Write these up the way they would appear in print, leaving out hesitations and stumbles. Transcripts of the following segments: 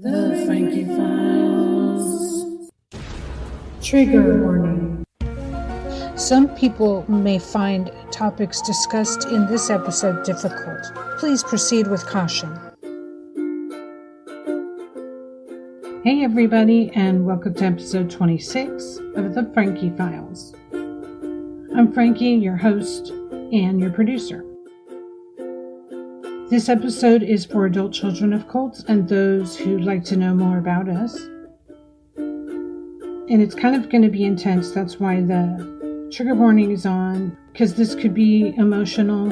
The Frankie Files. Trigger warning. Some people may find topics discussed in this episode difficult. Please proceed with caution. Hey everybody, and welcome to episode 26 of The Frankie Files. I'm Frankie, your host and your producer. This episode is for adult children of cults and those who'd like to know more about us. And it's kind of going to be intense, that's why the trigger warning is on, because this could be emotional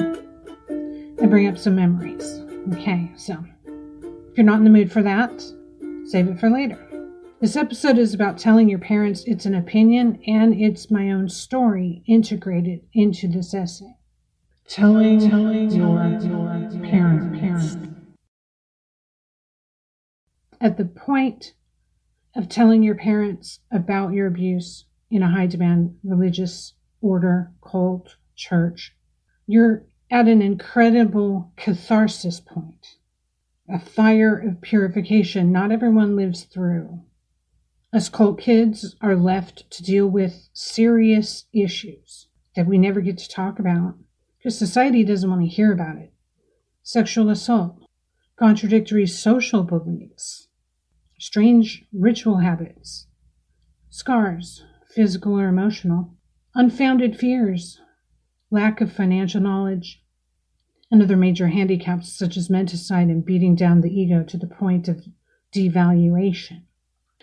and bring up some memories. Okay, so if you're not in the mood for that, save it for later. This episode is about telling your parents it's an opinion and it's my own story integrated into this essay. Telling your parents. At the point of telling your parents about your abuse in a high-demand religious order, cult, church, you're at an incredible catharsis point, a fire of purification not everyone lives through. Us cult kids are left to deal with serious issues that we never get to talk about because society doesn't want to hear about it. Sexual assault, contradictory social beliefs, strange ritual habits, scars, physical or emotional, unfounded fears, lack of financial knowledge, and other major handicaps such as menticide and beating down the ego to the point of devaluation.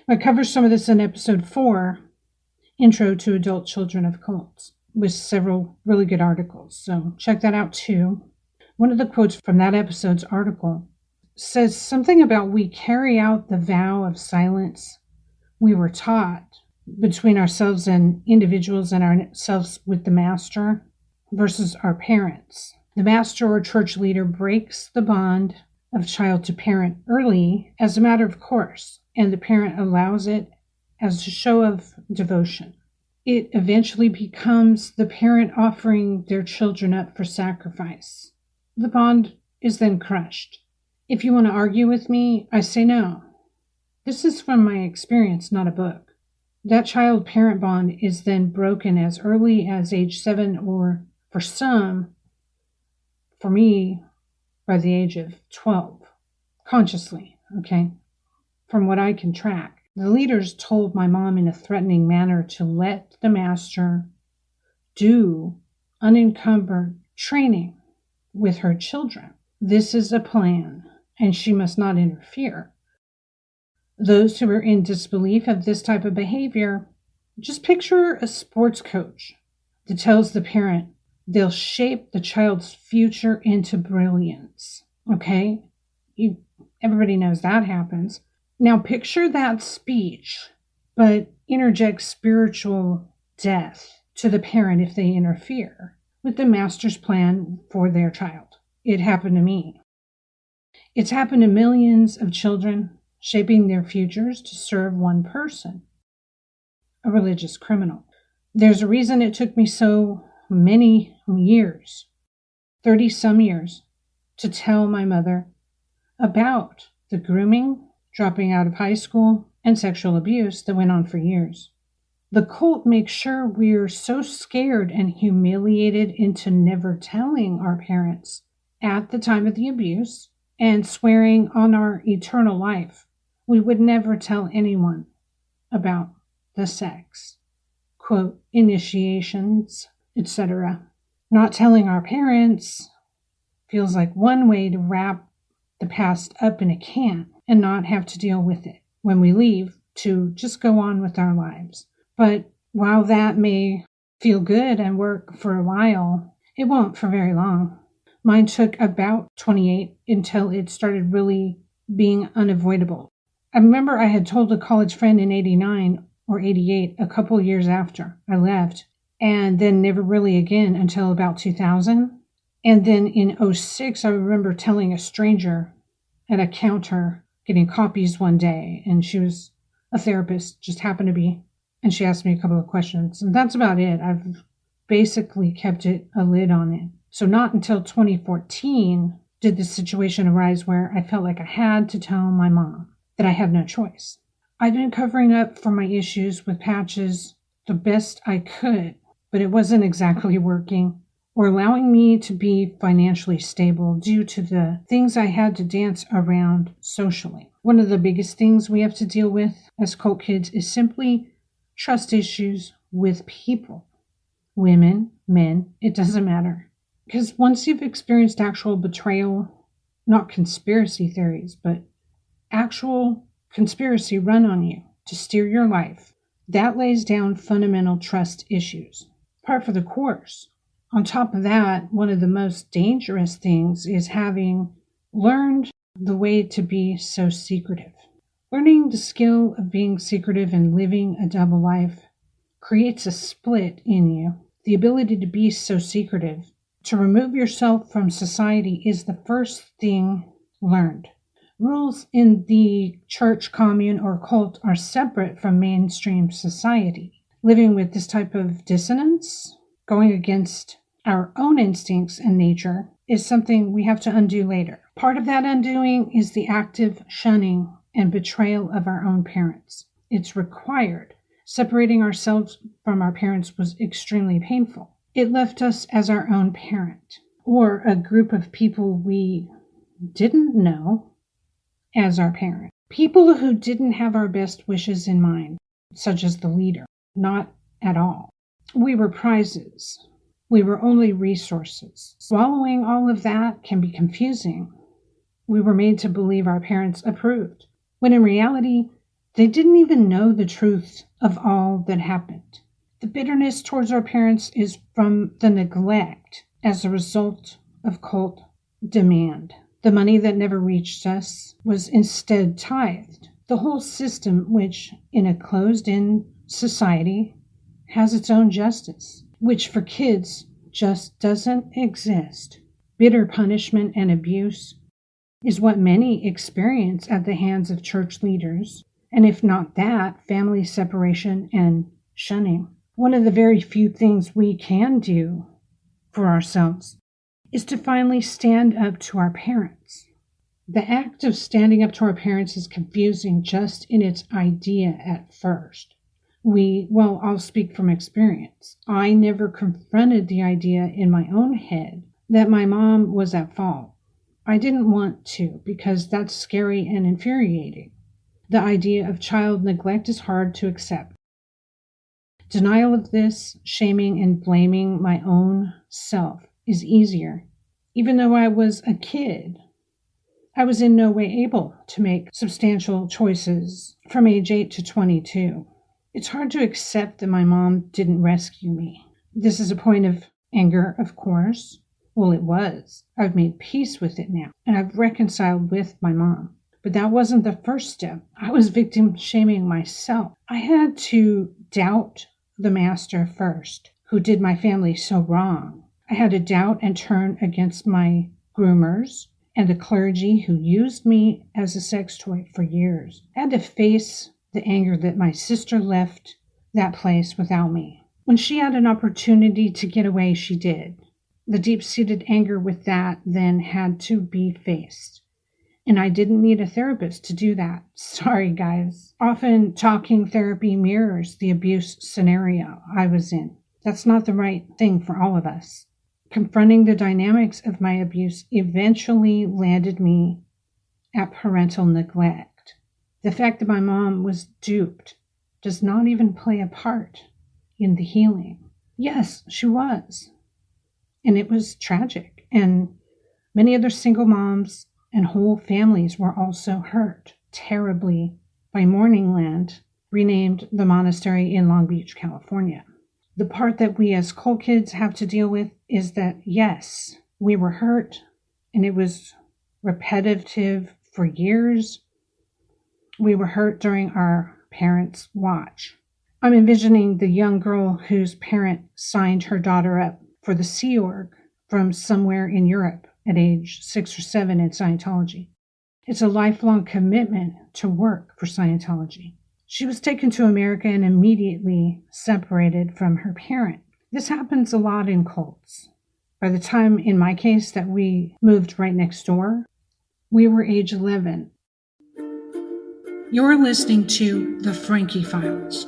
I cover some of this in episode 4, Intro to Adult Children of Cults, with several really good articles, so check that out too. One of the quotes from that episode's article says something about we carry out the vow of silence we were taught between ourselves and individuals and ourselves with the master versus our parents. The master or church leader breaks the bond of child to parent early as a matter of course, and the parent allows it as a show of devotion. It eventually becomes the parent offering their children up for sacrifice. The bond is then crushed. If you want to argue with me, I say no. This is from my experience, not a book. That child-parent bond is then broken as early as age 7 or, for some, for me, by the age of 12. Consciously, okay? From what I can track. The leaders told my mom in a threatening manner to let the master do unencumbered training with her children. This is a plan, and she must not interfere. Those who are in disbelief of this type of behavior, just picture a sports coach that tells the parent they'll shape the child's future into brilliance. Okay? Everybody knows that happens. Now picture that speech, but interject spiritual death to the parent if they interfere with the master's plan for their child. It happened to me. It's happened to millions of children, shaping their futures to serve one person, a religious criminal. There's a reason it took me so many years, 30-some years, to tell my mother about the grooming, dropping out of high school, and sexual abuse that went on for years. The cult makes sure we're so scared and humiliated into never telling our parents at the time of the abuse and swearing on our eternal life we would never tell anyone about the sex, quote, initiations, etc. Not telling our parents feels like one way to wrap the past up in a can and not have to deal with it when we leave to just go on with our lives. But while that may feel good and work for a while, it won't for very long. Mine took about 28 until it started really being unavoidable. I remember I had told a college friend in 89 or 88, a couple years after I left, and then never really again until about 2000. And then in 06, I remember telling a stranger at a counter, getting copies one day, and she was a therapist, just happened to be, and she asked me a couple of questions, and that's about it. I've basically kept a lid on it. So not until 2014 did the situation arise where I felt like I had to tell my mom. that I have no choice. I've been covering up for my issues with patches the best I could, but it wasn't exactly working or allowing me to be financially stable due to the things I had to dance around socially. One of the biggest things we have to deal with as cult kids is simply trust issues with people. Women, men, it doesn't matter. Because once you've experienced actual betrayal, not conspiracy theories, but actual conspiracy run on you to steer your life, that lays down fundamental trust issues. Par for the course. On top of that, one of the most dangerous things is having learned the way to be so secretive. Learning the skill of being secretive and living a double life creates a split in you. The ability to be so secretive, to remove yourself from society, is the first thing learned. Rules in the church, commune, or cult are separate from mainstream society. Living with this type of dissonance, going against our own instincts and nature, is something we have to undo later. Part of that undoing is the active shunning and betrayal of our own parents. It's required. Separating ourselves from our parents was extremely painful. It left us as our own parent, or a group of people we didn't know as our parent. People who didn't have our best wishes in mind, such as the leader. Not at all. We were prizes. We were only resources. Swallowing all of that can be confusing. We were made to believe our parents approved, when in reality, they didn't even know the truth of all that happened. The bitterness towards our parents is from the neglect as a result of cult demand. The money that never reached us was instead tithed. The whole system, which in a closed-in society has its own justice, which for kids just doesn't exist. Bitter punishment and abuse is what many experience at the hands of church leaders, and if not that, family separation and shunning. One of the very few things we can do for ourselves is to finally stand up to our parents. The act of standing up to our parents is confusing just in its idea at first. I'll speak from experience. I never confronted the idea in my own head that my mom was at fault. I didn't want to, because that's scary and infuriating. The idea of child neglect is hard to accept. Denial of this, shaming and blaming my own self is easier. Even though I was a kid, I was in no way able to make substantial choices from age 8 to 22. It's hard to accept that my mom didn't rescue me. This is a point of anger, of course. Well, it was. I've made peace with it now, and I've reconciled with my mom. But that wasn't the first step. I was victim shaming myself. I had to doubt the master first, who did my family so wrong. I had to doubt and turn against my groomers and the clergy who used me as a sex toy for years. I had to face the anger that my sister left that place without me. When she had an opportunity to get away, she did. The deep-seated anger with that then had to be faced. And I didn't need a therapist to do that. Sorry, guys. Often talking therapy mirrors the abuse scenario I was in. That's not the right thing for all of us. Confronting the dynamics of my abuse eventually landed me at parental neglect. The fact that my mom was duped does not even play a part in the healing. Yes, she was. And it was tragic. And many other single moms and whole families were also hurt terribly by Mourning Land, renamed the monastery in Long Beach, California. The part that we as cult kids have to deal with is that, yes, we were hurt, and it was repetitive for years. We were hurt during our parents' watch. I'm envisioning the young girl whose parent signed her daughter up for the Sea Org from somewhere in Europe at age 6 or 7 in Scientology. It's a lifelong commitment to work for Scientology. She was taken to America and immediately separated from her parent. This happens a lot in cults. By the time, in my case, that we moved right next door, we were age 11. You're listening to The Frankie Files,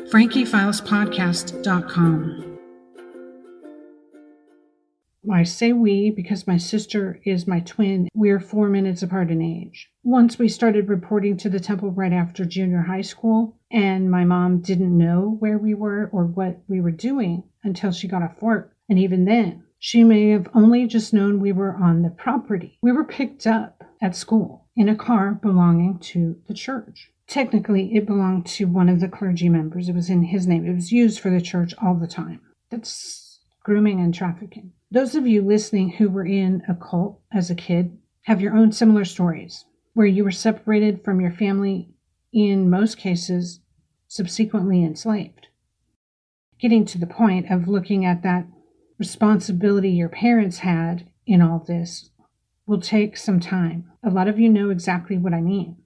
frankiefilespodcast.com. I say we because my sister is my twin. We're 4 minutes apart in age. Once we started reporting to the temple right after junior high school, and my mom didn't know where we were or what we were doing until she got off work. And even then, she may have only just known we were on the property. We were picked up at school in a car belonging to the church. Technically, it belonged to one of the clergy members. It was in his name. It was used for the church all the time. That's grooming and trafficking. Those of you listening who were in a cult as a kid have your own similar stories, where you were separated from your family, in most cases, subsequently enslaved. Getting to the point of looking at that responsibility your parents had in all this will take some time. A lot of you know exactly what I mean.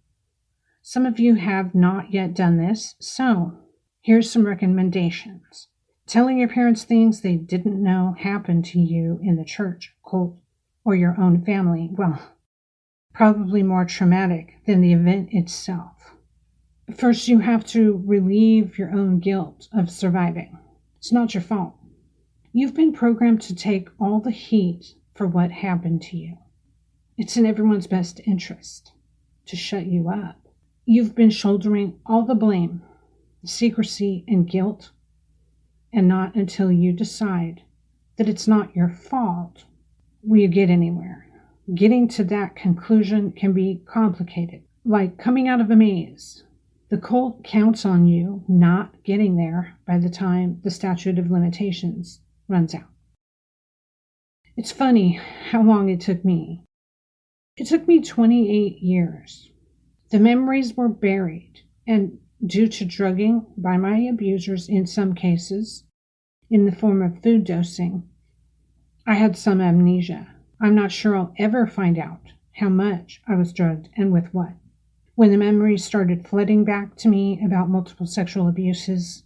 Some of you have not yet done this, so here's some recommendations. Telling your parents things they didn't know happened to you in the church, cult, or your own family, well, probably more traumatic than the event itself. First, you have to relieve your own guilt of surviving. It's not your fault. You've been programmed to take all the heat for what happened to you. It's in everyone's best interest to shut you up. You've been shouldering all the blame, secrecy, and guilt, and not until you decide that it's not your fault will you get anywhere. Getting to that conclusion can be complicated, like coming out of a maze. The cult counts on you not getting there by the time the statute of limitations runs out. It's funny how long it took me. It took me 28 years. The memories were buried, and due to drugging by my abusers in some cases, in the form of food dosing, I had some amnesia. I'm not sure I'll ever find out how much I was drugged and with what. When the memories started flooding back to me about multiple sexual abuses,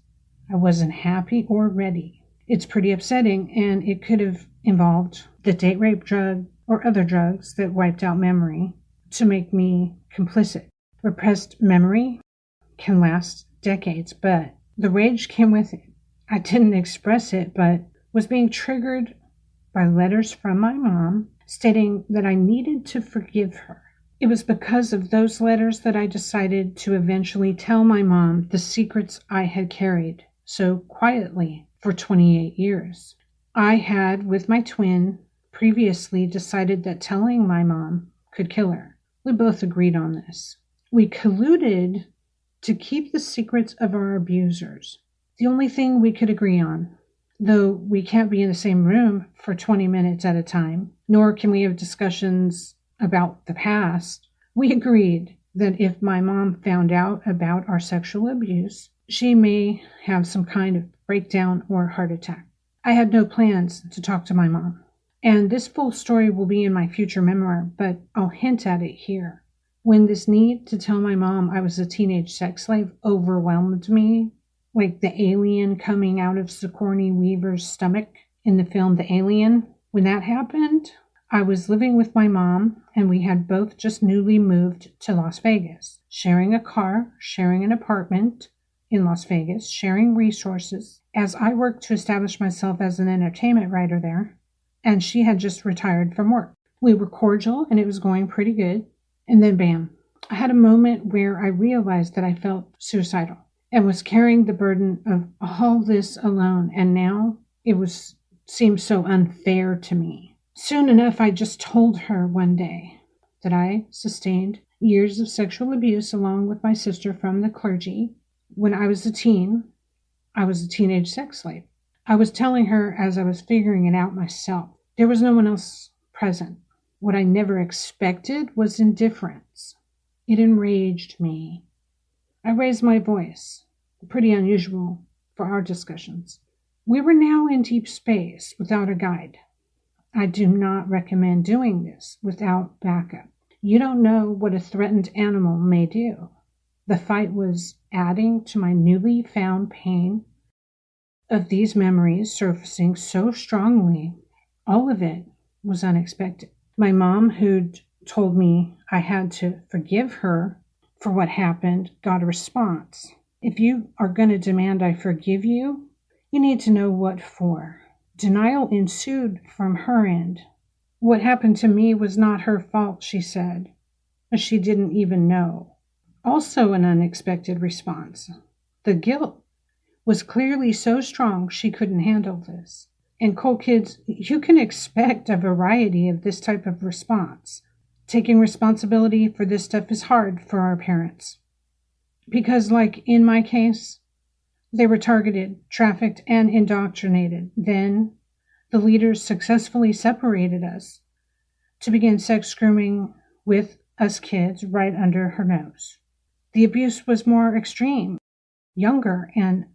I wasn't happy or ready. It's pretty upsetting, and it could have involved the date rape drug or other drugs that wiped out memory to make me complicit. Repressed memory can last decades, but the rage came with it. I didn't express it, but was being triggered by letters from my mom stating that I needed to forgive her. It was because of those letters that I decided to eventually tell my mom the secrets I had carried so quietly for 28 years. I had, with my twin, previously decided that telling my mom could kill her. We both agreed on this. We colluded to keep the secrets of our abusers. The only thing we could agree on, though we can't be in the same room for 20 minutes at a time, nor can we have discussions about the past, we agreed that if my mom found out about our sexual abuse, she may have some kind of breakdown or heart attack. I had no plans to talk to my mom, and this full story will be in my future memoir, but I'll hint at it here. When this need to tell my mom I was a teenage sex slave overwhelmed me, like the alien coming out of Sigourney Weaver's stomach in the film The Alien, when that happened, I was living with my mom, and we had both just newly moved to Las Vegas, sharing a car, sharing an apartment in Las Vegas, sharing resources, as I worked to establish myself as an entertainment writer there, and she had just retired from work. We were cordial, and it was going pretty good, and then bam, I had a moment where I realized that I felt suicidal and was carrying the burden of all this alone, and now it seemed so unfair to me. Soon enough, I just told her one day that I sustained years of sexual abuse along with my sister from the clergy. When I was a teen, I was a teenage sex slave. I was telling her as I was figuring it out myself. There was no one else present. What I never expected was indifference. It enraged me. I raised my voice, pretty unusual for our discussions. We were now in deep space without a guide. I do not recommend doing this without backup. You don't know what a threatened animal may do. The fight was adding to my newly found pain of these memories surfacing so strongly. All of it was unexpected. My mom, who'd told me I had to forgive her for what happened got a response. If you are going to demand I forgive you, you need to know what for. Denial ensued from her end. What happened to me was not her fault, she said, but she didn't even know. Also an unexpected response. The guilt was clearly so strong she couldn't handle this. And cool kids, you can expect a variety of this type of response. Taking responsibility for this stuff is hard for our parents. Because like in my case, they were targeted, trafficked, and indoctrinated. Then the leaders successfully separated us to begin sex grooming with us kids right under her nose. The abuse was more extreme, younger, and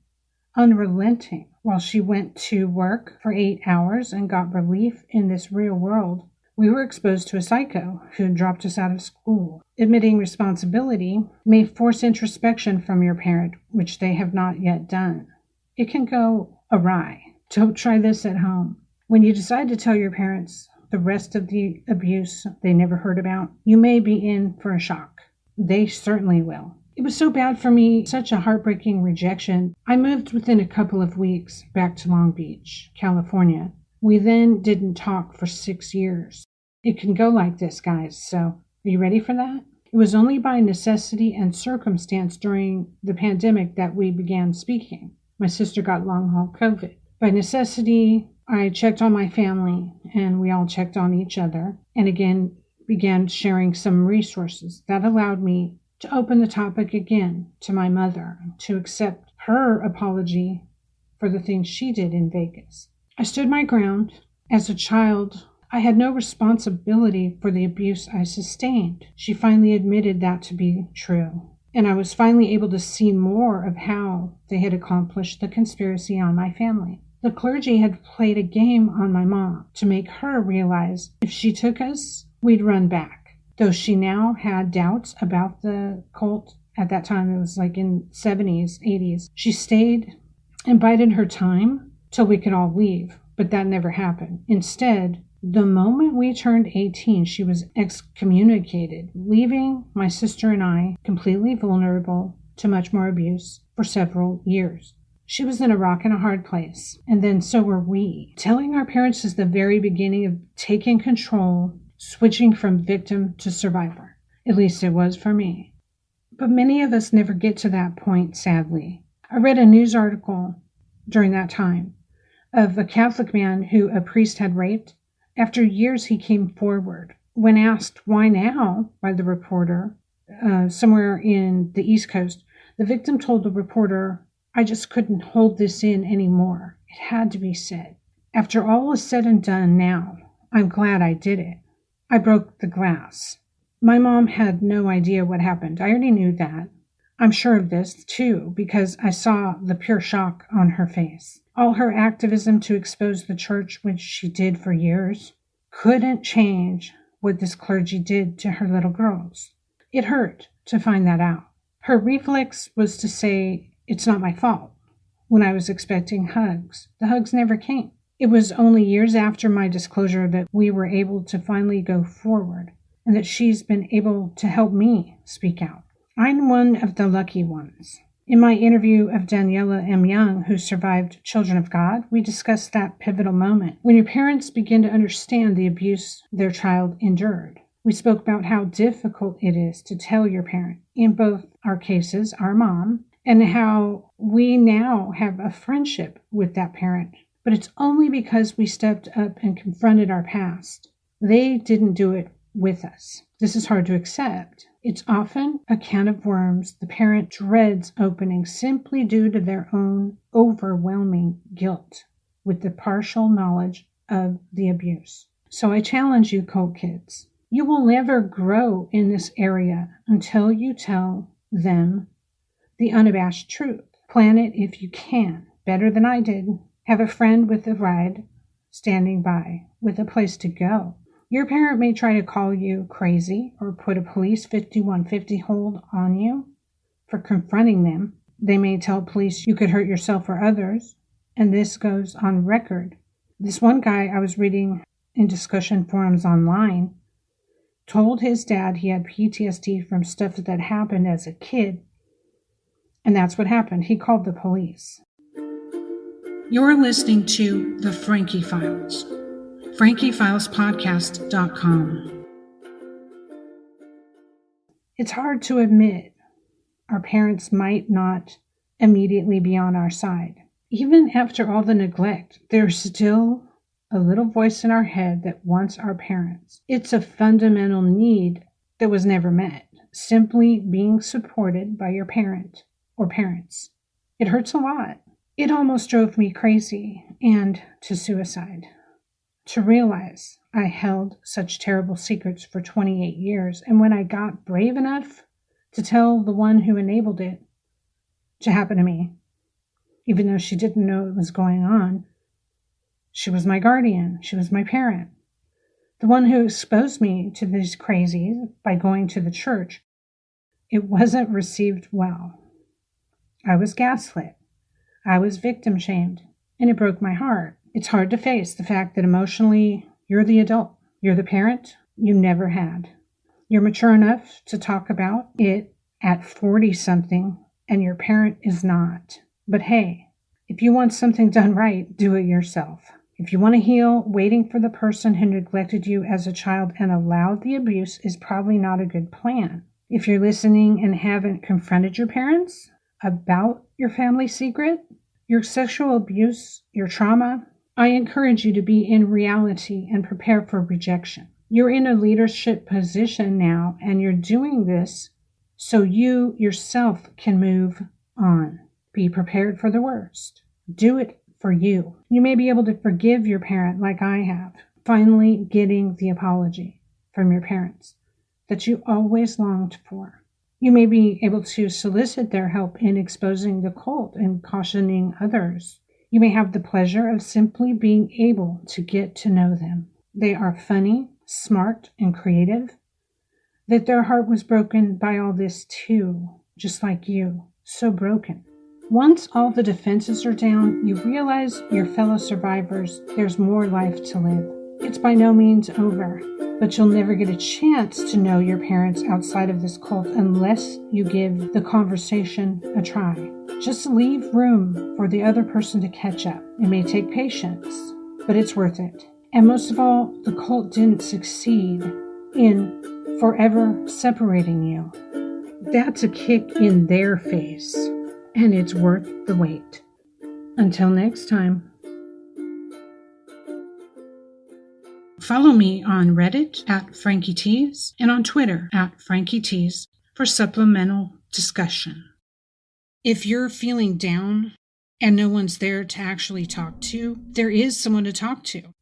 unrelenting. While she went to work for 8 hours and got relief in this real world, we were exposed to a psycho who dropped us out of school. Admitting responsibility may force introspection from your parent, which they have not yet done. It can go awry. Don't try this at home. When you decide to tell your parents the rest of the abuse they never heard about, you may be in for a shock. They certainly will. It was so bad for me, such a heartbreaking rejection. I moved within a couple of weeks back to Long Beach, California. We then didn't talk for 6 years. It can go like this, guys, so are you ready for that? It was only by necessity and circumstance during the pandemic that we began speaking. My sister got long-haul COVID. By necessity, I checked on my family, and we all checked on each other, and again began sharing some resources that allowed me to open the topic again to my mother, to accept her apology for the things she did in Vegas. I stood my ground. As a child, I had no responsibility for the abuse I sustained. She finally admitted that to be true, and I was finally able to see more of how they had accomplished the conspiracy on my family. The clergy had played a game on my mom to make her realize if she took us, we'd run back. Though she now had doubts about the cult at that time, it was like in 70s, 80s, she stayed and bided her time till we could all leave, but that never happened. Instead, the moment we turned 18, she was excommunicated, leaving my sister and I completely vulnerable to much more abuse for several years. She was in a rock and a hard place, and then so were we. Telling our parents is the very beginning of taking control, switching from victim to survivor. At least it was for me. But many of us never get to that point, sadly. I read a news article during that time of a Catholic man who a priest had raped. After years, he came forward. When asked why now by the reporter, somewhere in the East Coast, the victim told the reporter, "I just couldn't hold this in anymore. It had to be said. After all is said and done now, I'm glad I did it. I broke the glass." My mom had no idea what happened. I already knew that. I'm sure of this, too, because I saw the pure shock on her face. All her activism to expose the church, which she did for years, couldn't change what this clergy did to her little girls. It hurt to find that out. Her reflex was to say, "It's not my fault," when I was expecting hugs. The hugs never came. It was only years after my disclosure that we were able to finally go forward, and that she's been able to help me speak out. I'm one of the lucky ones. In my interview of Daniela M. Young, who survived Children of God, we discussed that pivotal moment when your parents begin to understand the abuse their child endured. We spoke about how difficult it is to tell your parent, in both our cases, our mom, and how we now have a friendship with that parent. But it's only because we stepped up and confronted our past. They didn't do it with us. This is hard to accept. It's often a can of worms the parent dreads opening simply due to their own overwhelming guilt with the partial knowledge of the abuse. So I challenge you, cult kids. You will never grow in this area until you tell them the unabashed truth. Plan it if you can, better than I did. Have a friend with a ride standing by with a place to go. Your parent may try to call you crazy or put a police 5150 hold on you for confronting them. They may tell police you could hurt yourself or others, and this goes on record. This one guy I was reading in discussion forums online, told his dad he had PTSD from stuff that had as a kid. And that's what happened. He called the police. You're listening to The Frankie Files. FrankieFilesPodcast.com. It's hard to admit our parents might not immediately be on our side. Even after all the neglect, there's still a little voice in our head that wants our parents. It's a fundamental need that was never met. Simply being supported by your parent or parents. It hurts a lot. It almost drove me crazy and to suicide. To realize I held such terrible secrets for 28 years, and when I got brave enough to tell the one who enabled it to happen to me, even though she didn't know it was going on, she was my guardian, she was my parent, the one who exposed me to these crazies by going to the church, it wasn't received well. I was gaslit. I was victim shamed, and it broke my heart. It's hard to face the fact that emotionally, you're the adult. You're the parent you never had. You're mature enough to talk about it at 40-something, and your parent is not. But hey, if you want something done right, do it yourself. If you want to heal, waiting for the person who neglected you as a child and allowed the abuse is probably not a good plan. If you're listening and haven't confronted your parents about your family secret, your sexual abuse, your trauma, I encourage you to be in reality and prepare for rejection. You're in a leadership position now, and you're doing this so you yourself can move on. Be prepared for the worst. Do it for you. You may be able to forgive your parent like I have, finally getting the apology from your parents that you always longed for. You may be able to solicit their help in exposing the cult and cautioning others. You may have the pleasure of simply being able to get to know them. They are funny, smart, and creative. That their heart was broken by all this too, just like you. So broken. Once all the defenses are down, you realize your fellow survivors, there's more life to live. It's by no means over, but you'll never get a chance to know your parents outside of this cult unless you give the conversation a try. Just leave room for the other person to catch up. It may take patience, but it's worth it. And most of all, the cult didn't succeed in forever separating you. That's a kick in their face, and it's worth the wait. Until next time. Follow me on Reddit at Frankie Tues and on Twitter at Frankie Tues for supplemental discussion. If you're feeling down and no one's there to actually talk to, there is someone to talk to.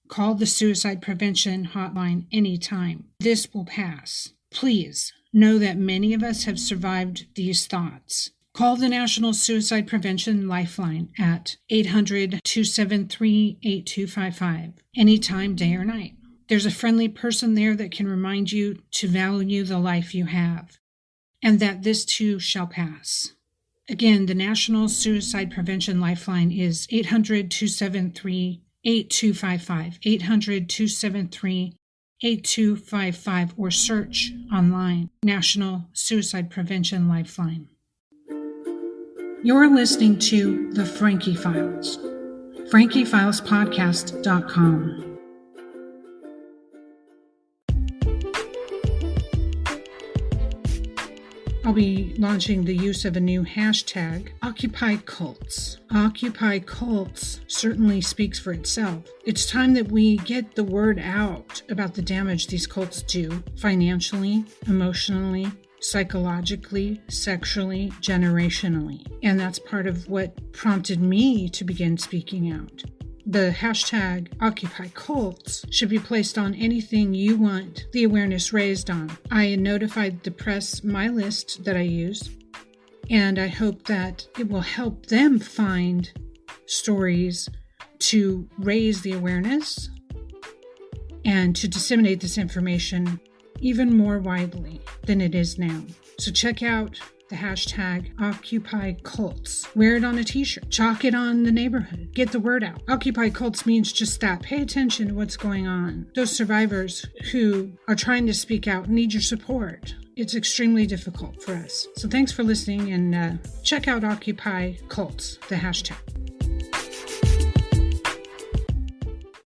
Call the suicide prevention hotline anytime. This will pass. Please know that many of us have survived these thoughts. Call the National Suicide Prevention Lifeline at 800-273-8255, anytime, day or night. There's a friendly person there that can remind you to value the life you have, and that this too shall pass. Again, the National Suicide Prevention Lifeline is 800-273-8255, 800-273-8255, or search online, National Suicide Prevention Lifeline. You're listening to The Frankie Files. FrankieFilesPodcast.com. I'll be launching the use of a new hashtag, Occupy Cults. Occupy Cults certainly speaks for itself. It's time that we get the word out about the damage these cults do, financially, emotionally, psychologically, sexually, generationally. And that's part of what prompted me to begin speaking out. The hashtag Occupy Cults should be placed on anything you want the awareness raised on. I notified the press my list that I use, and I hope that it will help them find stories to raise the awareness and to disseminate this information even more widely than it is now. So check out the hashtag Occupy Cults. Wear it on a t-shirt. Chalk it on the neighborhood. Get the word out. Occupy Cults means just that. Pay attention to what's going on. Those survivors who are trying to speak out need your support. It's extremely difficult for us. So thanks for listening, and check out Occupy Cults, the hashtag.